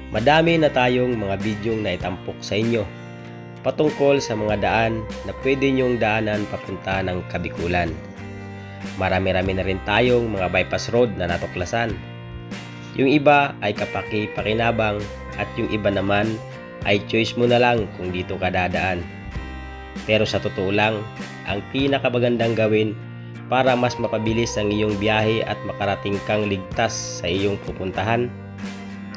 Madami na tayong mga bidyong na itampok sa inyo patungkol sa mga daan na pwede nyong daanan papunta ng Kabikulan. Marami-rami na rin tayong mga bypass road na natuklasan. Yung iba ay kapaki-pakinabang at yung iba naman ay choice mo na lang kung dito ka dadaan. Pero sa totoo lang, ang pinakamagandang gawin para mas mapabilis ang iyong biyahe at makarating kang ligtas sa iyong pupuntahan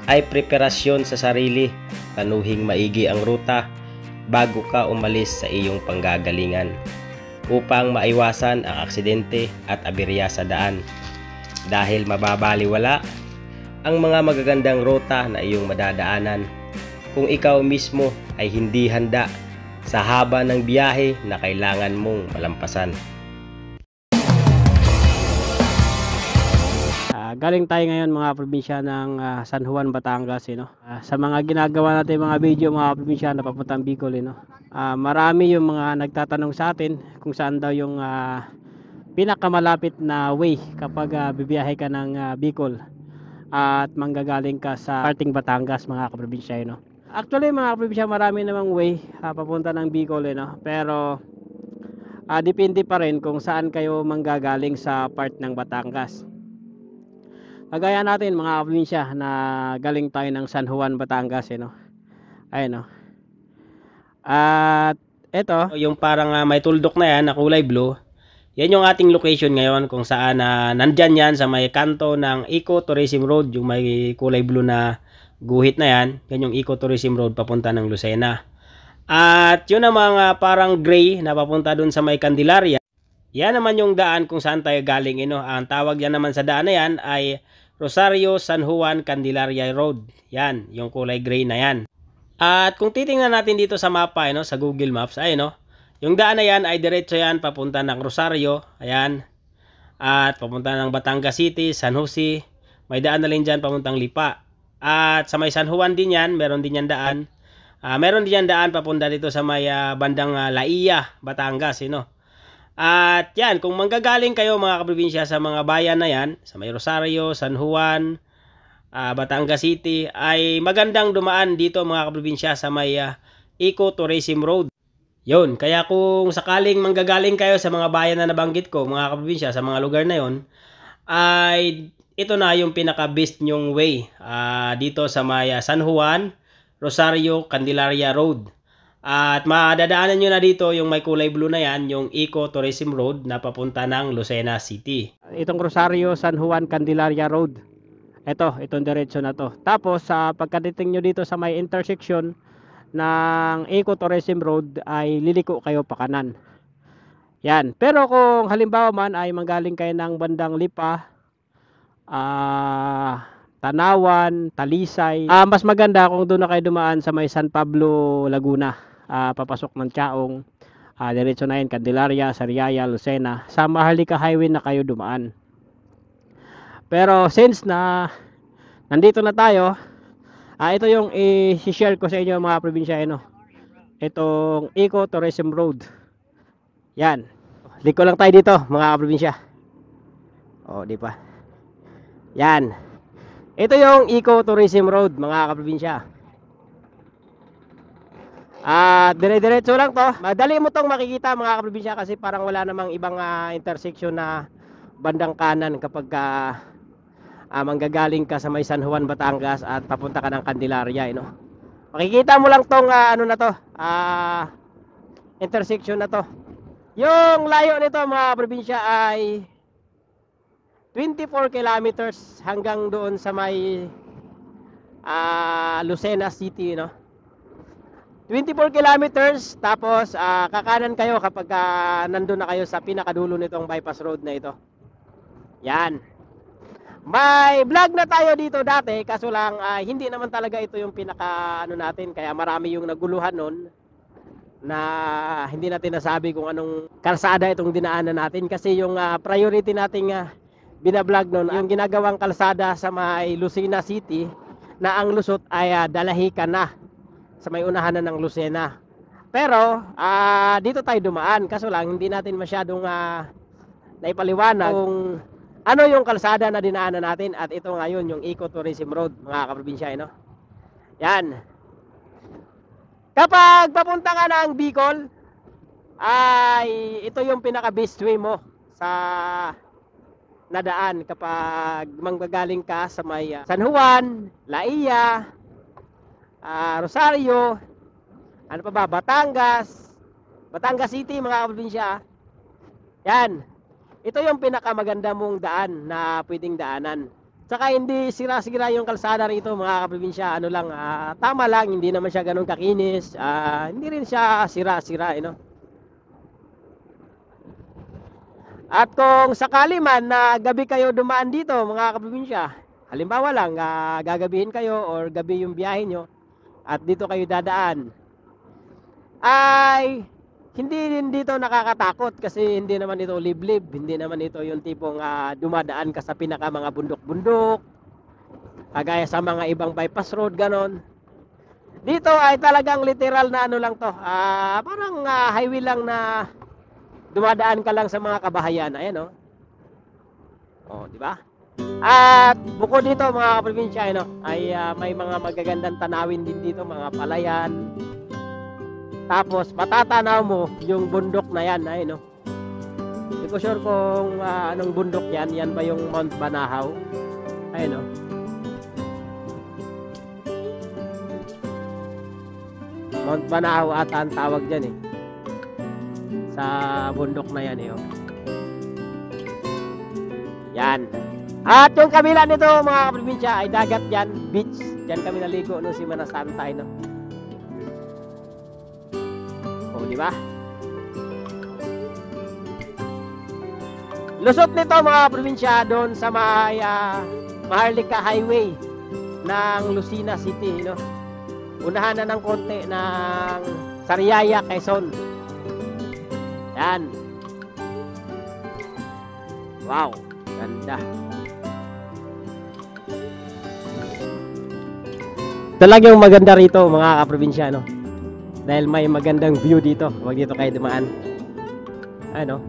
ay preparasyon sa sarili, tanuhing maigi ang ruta bago ka umalis sa iyong panggagalingan upang maiwasan ang aksidente at aberya sa daan dahil mababaliwala ang mga magagandang ruta na iyong madadaanan kung ikaw mismo ay hindi handa sa haba ng biyahe na kailangan mong malampasan. Galing tayo ngayon mga probinsya ng San Juan, Batangas, sa mga ginagawa natin mga video mga probinsya na papuntang Bicol, marami yung mga nagtatanong sa atin kung saan daw yung pinakamalapit na way kapag bibiyahe ka ng Bicol at manggagaling ka sa parting Batangas mga kaprobinsya. Actually mga kaprobinsya, marami namang way papunta ng Bicol, pero depende pa rin kung saan kayo manggagaling sa part ng Batangas. Kagaya natin mga probinsya na galing tayo ng San Juan, Batangas, ayun, at ito Yung parang may tuldok na yan na kulay blue, yan yung ating location ngayon kung saan nandyan yan sa may kanto ng Eco-Tourism Road, yung may kulay blue na guhit na yan, yan yung Eco-Tourism Road papunta ng Lucena. At yun namang parang gray na papunta dun sa may Candelaria, yan naman yung daan kung saan tayo galing. Ang tawag yan naman sa daan na yan ay Rosario San Juan Candelaria Road. Yan, yung kulay gray na yan. At kung titingnan natin dito sa mapa, sa Google Maps, yung daan na yan ay diretso yan papunta ng Rosario. Ayan. At papunta ng Batangas City, San Jose. May daan na rin dyan papuntang Lipa. At sa may San Juan din yan, meron din yan daan. Meron din yan daan papunta dito sa may bandang Laia, Batangas, At yan, kung manggagaling kayo mga kaprobinsya sa mga bayan na yan, sa may Rosario, San Juan, Batangas City, ay magandang dumaan dito mga kaprobinsya sa may Eco-Tourism Road. Yun, kaya kung sakaling manggagaling kayo sa mga bayan na nabanggit ko, mga kaprobinsya, sa mga lugar na yon, ay ito na yung pinaka-best nyong way dito sa may San Juan, Rosario, Candelaria Road. At madadaanan nyo na dito yung may kulay blue na yan, yung Eco-Tourism Road na papunta ng Lucena City. Itong Rosario, San Juan, Candelaria Road, itong diretso na to. Tapos sa pagkadating nyo dito sa may intersection ng Eco-Tourism Road ay liliko kayo pa kanan. Yan. Pero kung halimbawa man ay manggaling kayo ng bandang Lipa, Tanawan, Talisay, mas maganda kung doon na kayo dumaan sa may San Pablo, Laguna. Papasok ng Chaong, diretso na yun, Candelaria, Sariaya, Lucena, sa Maharlika Highway na kayo dumaan. Pero since na nandito na tayo, ito yung i-share ko sa inyo mga probinsya, itong Eco-Tourism Road. Yan, liko lang tayo dito mga probinsya. Di pa? Yan, ito yung Eco-Tourism Road mga kaprobinsya. Dire-diretso lang to. Madali mo tong makikita mga kaprobinsya kasi parang wala namang ibang intersection na bandang kanan kapag manggagaling ka sa may San Juan, Batangas at papunta ka ng Candelaria, Makikita mo lang tong na to, intersection na to. Yung layo nito mga probinsya ay 24 kilometers hanggang doon sa may Lucena City, 24 kilometers, tapos kakanan kayo kapag nandun na kayo sa pinakadulo nitong bypass road na ito. Yan. May vlog na tayo dito dati, kaso lang hindi naman talaga ito yung pinaka natin, kaya marami yung naguluhan nun na hindi natin nasabi kung anong kalsada itong dinaanan natin, kasi yung priority nating binablog nun, yung ginagawang kalsada sa may Lucena City na ang lusot ay Dalahican na, sa may unahan na ng Lucena. Pero dito tayo dumaan, kaso lang hindi natin masyadong naipaliwanag kung ano yung kalsada na dinaanan natin. At ito ngayon yung Eco-Tourism Road mga kaprobinsya, Yan. Kapag papunta ka ng Bicol, ay ito yung pinaka-best way mo sa nadaan kapag manggagaling ka sa may San Juan, Laia, Rosario, ano pa ba, Batangas City, mga kaprobinsya. Yan. Ito yung pinakamaganda mong daan na pwedeng daanan. Saka hindi sira-sira yung kalsada rito, mga kaprobinsya. Ano lang, tama lang, hindi naman siya ganun kakinis. Hindi rin siya sira-sira, you know. At kung sakali man na gabi kayo dumaan dito, mga kaprobinsya, halimbawa lang, gagabihin kayo or gabi yung biyahe nyo at dito kayo dadaan, ay hindi din dito nakakatakot kasi hindi naman ito liblib, hindi naman ito yung tipong dumadaan ka sa pinaka mga bundok-bundok, kagaya sa mga ibang bypass road, ganon. Dito ay talagang literal na ano lang to, parang highway lang na dumadaan ka lang sa mga kabahayan. Ayan, oh. Oh, di ba? At bukod dito, mga kaprobinsya, ano, ay may mga magagandang tanawin din dito, mga palayan. Tapos matatanaw mo yung bundok na yan, ayun, no. Hindi ko sure kung anong bundok yan. Yan ba yung Mount Banahaw? Ayun, no. Mount Banahaw ata ang tawag dyan, eh, sa bundok na yan, eh, oh. Yan. At yung kabila nito, mga kaprobinsya, ay dagat yan, beach. Diyan kami naligo nung Semana Santa, no. Oh, di ba? Lusot nito, mga kaprobinsya, doon sa may Maharlika Highway ng Lucena City, no. Unahan na ng konti ng Sariaya, Quezon. Yan. Wow, ganda. Talagang maganda rito, mga kaprobinsya, no? Dahil may magandang view dito. Huwag dito kayo dumaan. Ano?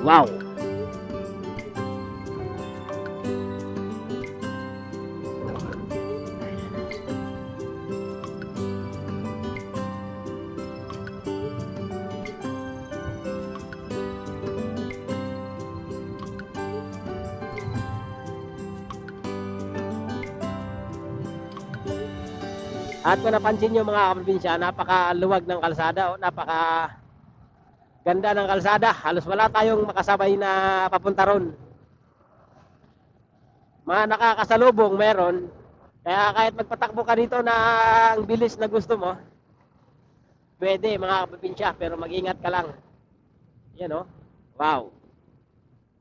Wow. At kung napansin nyo, mga kaprobinsya, napakaluwag ng kalsada, o napaka ganda ng kalsada. Halos wala tayong makasabay na papunta ron. Mga nakakasalubong meron. Kaya kahit magpatakbo ka dito ng bilis na gusto mo, pwede, mga kaprobinsya, pero mag-ingat ka lang. Yan, o. Wow.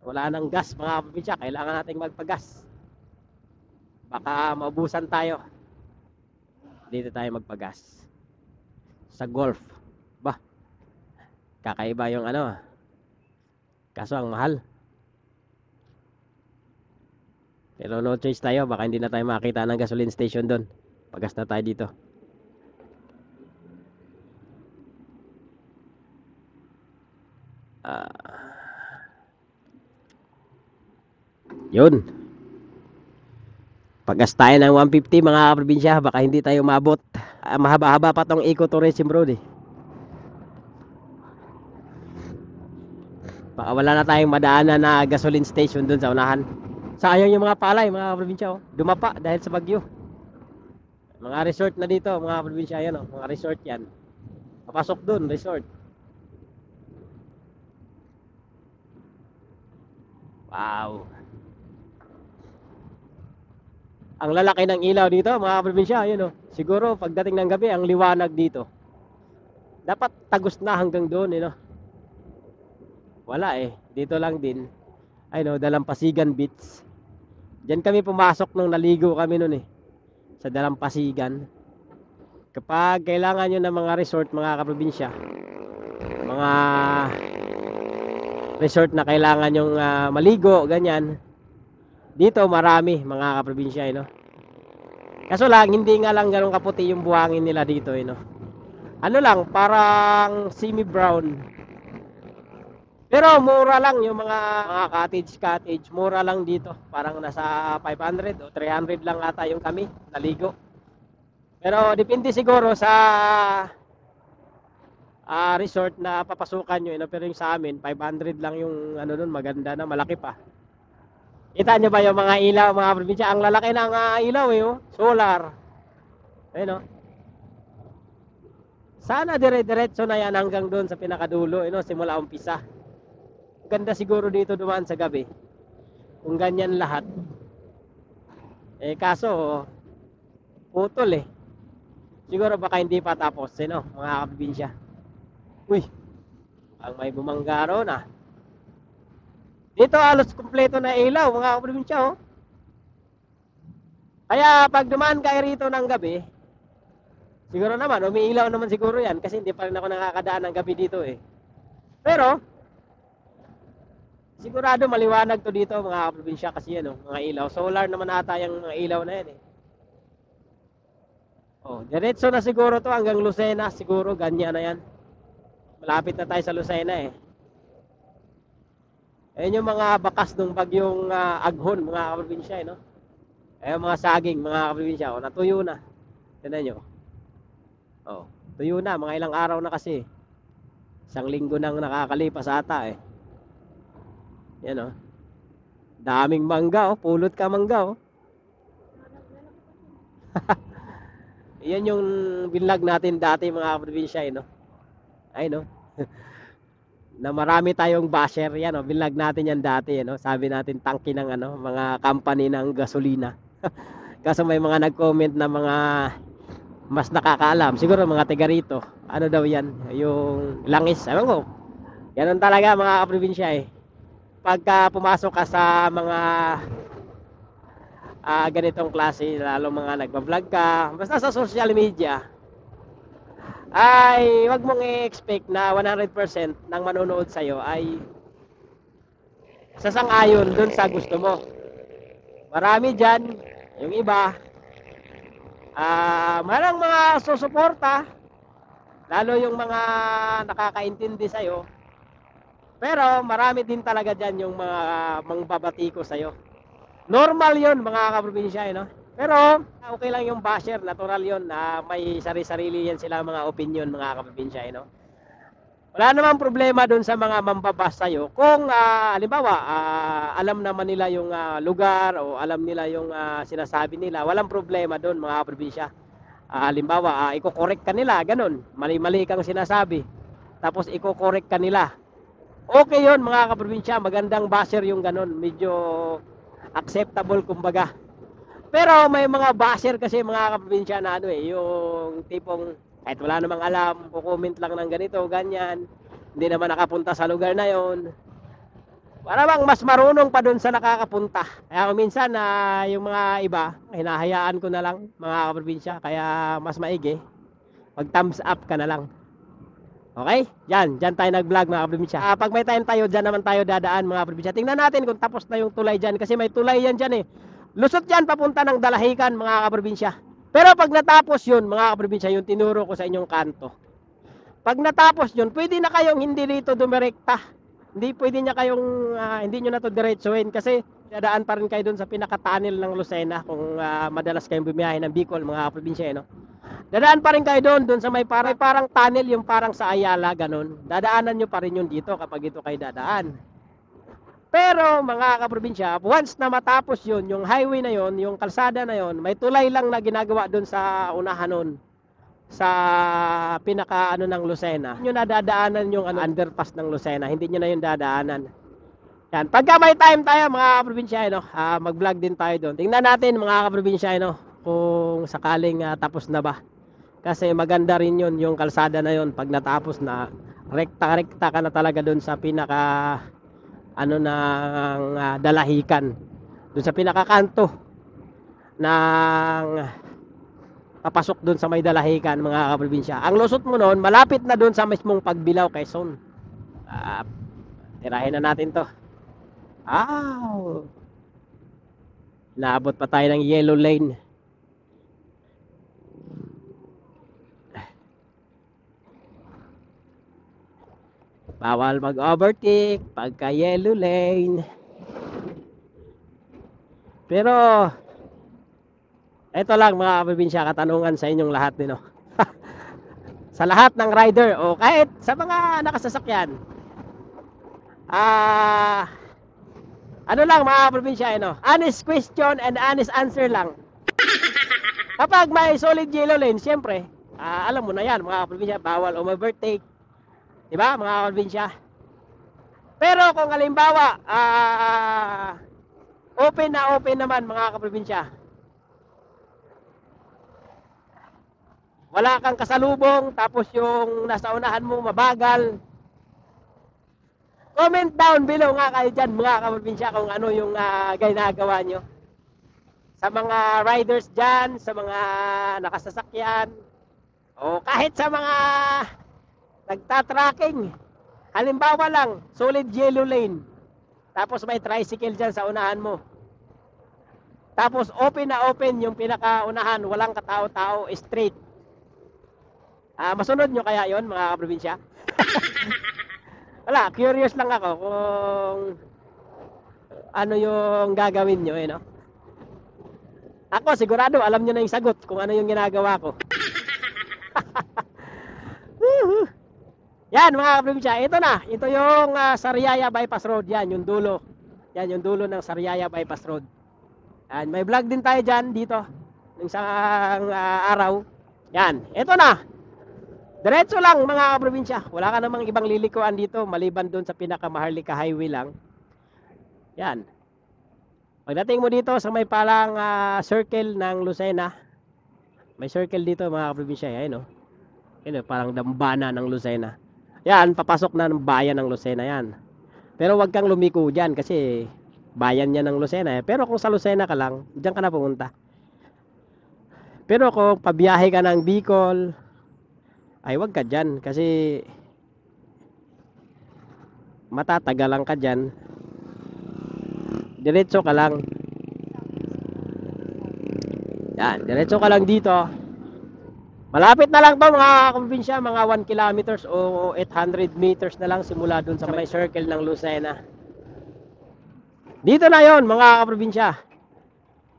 Wala nang gas, mga kaprobinsya. Kailangan nating magpagas. Baka maubusan tayo. Dito tayo magpagas sa Golf. Bah, kakaiba yung ano, kaso ang mahal. Pero no choice tayo, baka hindi na tayo makita ng gasoline station doon. Pagas na tayo dito. Yun. Pagas tayo ng 150, mga kaprobinsya, baka hindi tayo maabot. Mahaba-haba pa tong ecotourism road, eh. Baka wala na tayong madaanan na gasoline station dun sa unahan. Sayang yung mga palay, mga kaprobinsya, oh. Dumapa dahil sa bagyo. Mga resort na dito, mga kaprobinsya, yan, oh. Mga resort yan. Papasok dun, resort. Wow. Ang lalaki ng ilaw dito, mga kaprobinsya, yun, oh. Siguro pagdating ng gabi, ang liwanag dito. Dapat tagos na hanggang doon, no. Wala, eh. Dito lang din. Ay, no, Dalampasigan Beach. Diyan kami pumasok nung naligo kami noon, eh. Sa Dalampasigan. Kapag kailangan nyo ng mga resort, mga kaprobinsya, mga resort na kailangan nyong maligo, ganyan, dito marami, mga kaprobinsya, no. Kaso lang, hindi nga lang ganun kaputi yung buhangin nila dito, no. Ano lang, parang semi-brown. Pero mura lang yung mga cottage, mura lang dito. Parang nasa 500 o 300 lang ata yung kami naligo. Pero depende siguro sa resort na papasukan nyo. Pero yung sa amin, 500 lang yung ano nun, maganda na, malaki pa. Kita nyo ba yung mga ilaw, mga probinsya? Ang lalaki ng ilaw eh, oh. Solar. Ayun, oh. Sana dire-diretso na yan hanggang doon sa pinakadulo, simula umpisa. Ganda siguro dito dumaan sa gabi. Kung ganyan lahat. Kaso, putol eh. Siguro baka hindi pa tapos, mga kaprobinsya. Uy, ang may bumanggaro na. Dito halos kumpleto na ilaw, mga kaprobinsya, oh. Kaya pag dumaan kayo rito ng gabi, siguro naman, umiilaw naman siguro yan kasi hindi pa rin ako nakakadaan ng gabi dito eh. Pero, sigurado maliwanag to dito mga kaprobinsya kasi yan, mga ilaw. Solar naman ata yung mga ilaw na yan eh. Oh, diretso na siguro to hanggang Lucena, siguro ganyan na yan. Malapit na tayo sa Lucena eh. Ayun yung mga bakas ng bagyong Aghon, mga kaprobinsya eh, no? Ayun mga saging, mga kaprobinsya, oh, natuyo na. Tignan nyo. Oh, tuyo na, mga ilang araw na kasi. Isang linggo nang nakakalipas ata eh. Yan oh. Daming mangga oh, pulot ka mangga oh. Yan yung binlog natin dati mga probinsya eh, no? Ay no. Na marami tayong basher yan oh. Binlog natin yan dati eh, no? Sabi natin tangki ng mga company ng gasolina. Kaso may mga nag-comment na mga mas nakakaalam. Siguro mga taga rito. Ano daw yan? Yung langis. Ewan ko. Ganun talaga mga kaprobinsya eh. Pagka pumasok ka sa mga ganitong klase, lalo mga nagbablog ka, basta sa social media, ay wag mong i-expect na 100% ng manonood sa'yo ay sasang-ayon dun sa gusto mo. Marami dyan, yung iba, marang mga susuporta, lalo yung mga nakakaintindi sa'yo, pero marami din talaga dyan yung mga mangbabatiko sa'yo. Normal yon mga kaprobinsya, no? Pero okay lang yung basher, natural yon na may sari-sarili yan sila mga opinion mga kaprobinsya, no? Wala namang problema doon sa mga mambabas sa'yo kung halimbawa alam naman nila yung lugar o alam nila yung sinasabi nila, walang problema doon mga kaprobinsya. Halimbawa iko-correct ka nila, ganun, mali-mali kang sinasabi, tapos iko-correct ka nila, okay yon mga kaprobinsya, magandang basher yung ganun, medyo acceptable kumbaga. Pero may mga basher kasi mga kaprobinsya na yung tipong kahit wala namang alam, comment lang ng ganito, ganyan. Hindi naman nakapunta sa lugar na yon. Para bang mas marunong pa doon sa nakakapunta. Kaya minsan yung mga iba, hinahayaan ko na lang mga kaprobinsya. Kaya mas maigi, mag thumbs up ka na lang. Okay? Diyan tayo nag-vlog mga kaprobinsya. Pag may time tayo, diyan naman tayo dadaan mga kaprobinsya. Tingnan natin kung tapos na yung tulay diyan kasi may tulay yan diyan eh. Lusot yan papunta ng Dalahican mga kaprobinsya. Pero pag natapos yun mga kaprobinsya, yung tinuro ko sa inyong kanto. Pag natapos yun, pwede na kayong hindi dito dumirekta. Hindi pwede niya kayong hindi nyo na to diretsuhin kasi dadaan pa rin kayo dun sa pinaka-tunnel ng Lucena kung madalas kayong bumiyahe ng Bicol mga kaprobinsya, no? Dadaan pa rin kayo doon sa may parang tunnel, yung parang sa Ayala ganun. Dadaanan nyo pa rin yun dito kapag ito kayo dadaan. Pero mga kaprobinsya, once na matapos yun, yung highway na yun, yung kalsada na yun, may tulay lang na ginagawa doon sa unahan nun, sa pinaka ng Lucena. Yun na dadaanan yung underpass ng Lucena, hindi nyo na yun dadaanan. Yan. Pagka may time tayo mga kaprobinsya, mag-vlog din tayo doon. Tingnan natin mga kaprobinsya, kung sakaling tapos na ba. Kasi maganda rin yun, yung kalsada na yun, pag natapos na, rekta-rekta ka na talaga doon sa pinaka ng Dalahican, doon sa pinakakanto ng papasok doon sa may Dalahican mga kaprobinsya. Ang lusot mo noon, malapit na doon sa mismong Pagbilao, Quezon. Tirahin na natin to. Naabot pa tayo ng yellow lane. Bawal mag-overtake pagka yellow lane. Pero ito lang mga kaprobinsya, katanungan sa inyong lahat din, no? Sa lahat ng rider o kahit sa mga nakasasakyan. Ano lang mga kaprobinsya, no? Honest question and honest answer lang. Kapag may solid yellow lane, siyempre, alam mo na yan mga kaprobinsya, bawal overtake. Diba mga kaprobinsya? Pero kung halimbawa, open na open naman mga kaprobinsya, wala kang kasalubong, tapos yung nasa unahan mo mabagal, comment down below nga kayo dyan mga kaprobinsya kung ano yung ginagawa nyo. Sa mga riders dyan, sa mga nakasasakyan, o kahit sa mga nagtatracking. Halimbawa lang, solid yellow lane, tapos may tricycle dyan sa unahan mo. Tapos open na open yung pinakaunahan, walang katao-tao, straight. Masunod nyo kaya yon mga kaprobinsya? Wala, curious lang ako kung ano yung gagawin nyo, no? Ako sigurado alam nyo na yung sagot kung ano yung ginagawa ko. Yan mga kaprobinsya, ito na. Ito yung Sariaya Bypass Road. Yan yung dulo. Yan yung dulo ng Sariaya Bypass Road. Yan, may vlog din tayo dyan dito ng isang araw. Yan, ito na. Diretso lang mga kaprobinsya. Wala ka namang ibang lilikuan dito maliban doon sa pinaka-Maharlika Highway lang. Yan. Pagdating mo dito sa may palang circle ng Lucena. May circle dito mga kaprobinsya. Yan, no? Yan, parang dambana ng Lucena. Yan, papasok na ng bayan ng Lucena yan. Pero wag kang lumiko dyan kasi bayan niya ng Lucena. Pero kung sa Lucena ka lang, dyan ka na pumunta. Pero kung pabiyahe ka ng Bicol, ay wag ka dyan kasi matatagalan ka dyan. Diretso ka lang. Yan, diretso ka lang dito. Malapit na lang to mga kaprobinsya, mga 1 kilometers o 800 meters na lang simula dun sa may circle ng Lucena. Dito na yon mga kaprobinsya.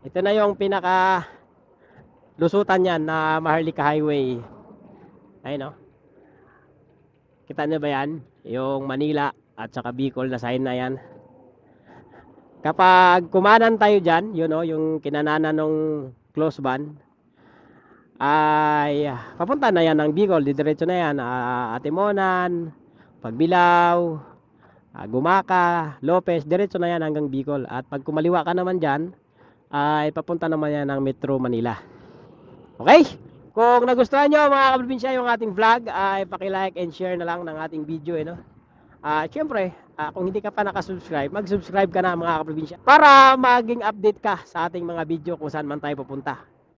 Ito na yung pinaka lusutan yan na Maharlika Highway. Ayun, no? Kita nyo ba yan? Yung Manila at saka Bicol na sign na yan. Kapag kumanan tayo dyan, yun, no, yung kinananan ng close van, ay papunta na yan ng Bicol. Diretso na yan, Atimonan, Pagbilao, Gumaka, Lopez, diretso na yan hanggang Bicol. At pag kumaliwa ka naman dyan, ay papunta naman yan ng Metro Manila. Okay? Kung nagustuhan nyo mga kaprobinsya yung ating vlog, ay paki-like and share na lang ng ating video, no? Siyempre, kung hindi ka pa nakasubscribe, mag-subscribe ka na mga kaprobinsya para maging update ka sa ating mga video kung saan man tayo pupunta.